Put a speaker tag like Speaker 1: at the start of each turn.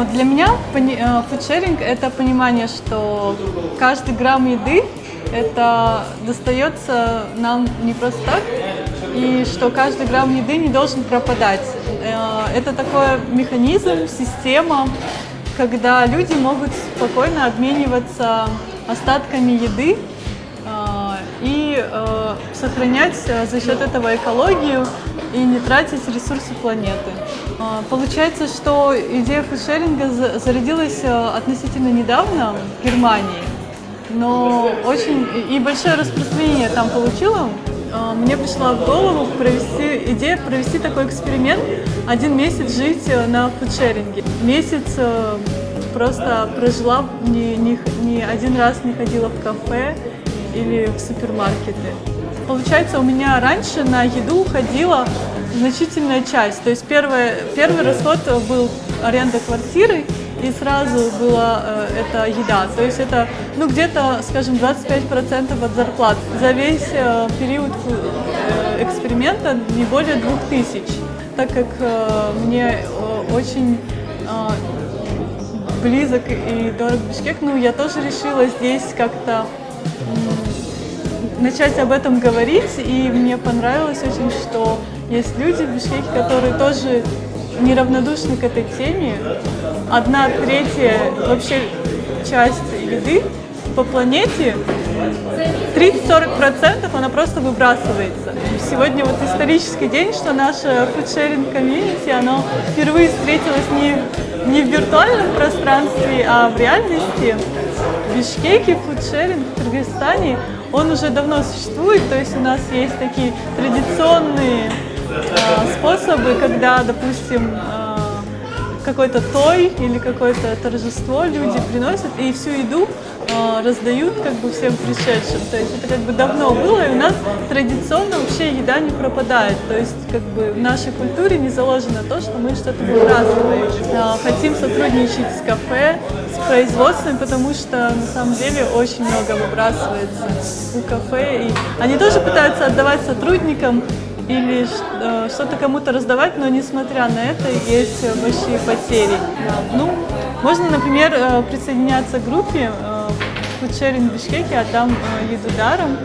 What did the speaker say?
Speaker 1: Для меня фудшеринг — это понимание, что каждый грамм еды это достается нам не просто так, и что каждый грамм еды не должен пропадать. Это такой механизм, система, когда люди могут спокойно обмениваться остатками еды и сохранять за счет этого экологию и не тратить ресурсы планеты. Получается, что идея фудшеринга зародилась относительно недавно в Германии, но очень и большое распространение там получила. Мне пришла в голову идея провести такой эксперимент, 1 месяц жить на фудшеринге. Месяц просто прожила, ни один раз не ходила в кафе или в супермаркеты. Получается, у меня раньше на еду уходила значительная часть. То есть первый расход был аренда квартиры, и сразу была эта еда. То есть это где-то, скажем, 25% от зарплат. За весь период эксперимента не более 2000. Так как мне очень близок и дорог Бишкек, я тоже решила здесь как-то начать об этом говорить, и мне понравилось очень, что есть люди в Бишкеке, которые тоже неравнодушны к этой теме. 1/3 вообще часть еды по планете, 30-40% она просто выбрасывается. Сегодня исторический день, что наше фудшеринг-комьюнити, оно впервые встретилось не в виртуальном пространстве, а в реальности. В Бишкеке фудшеринг в Кыргызстане, он уже давно существует, то есть у нас есть такие традиционные способы, когда, допустим, какой-то той или какое-то торжество люди приносят и всю еду раздают всем пришедшим. То есть это давно было, и у нас традиционно вообще еда не пропадает. То есть в нашей культуре не заложено то, что мы что-то выбрасываем. Хотим сотрудничать с кафе, с производством, потому что на самом деле очень много выбрасывается у кафе. И они тоже пытаются отдавать сотрудникам или что-то кому-то раздавать, но несмотря на это есть большие потери. Можно, например, присоединяться к группе фудшеринг в Бишкеке, «Отдам еду даром».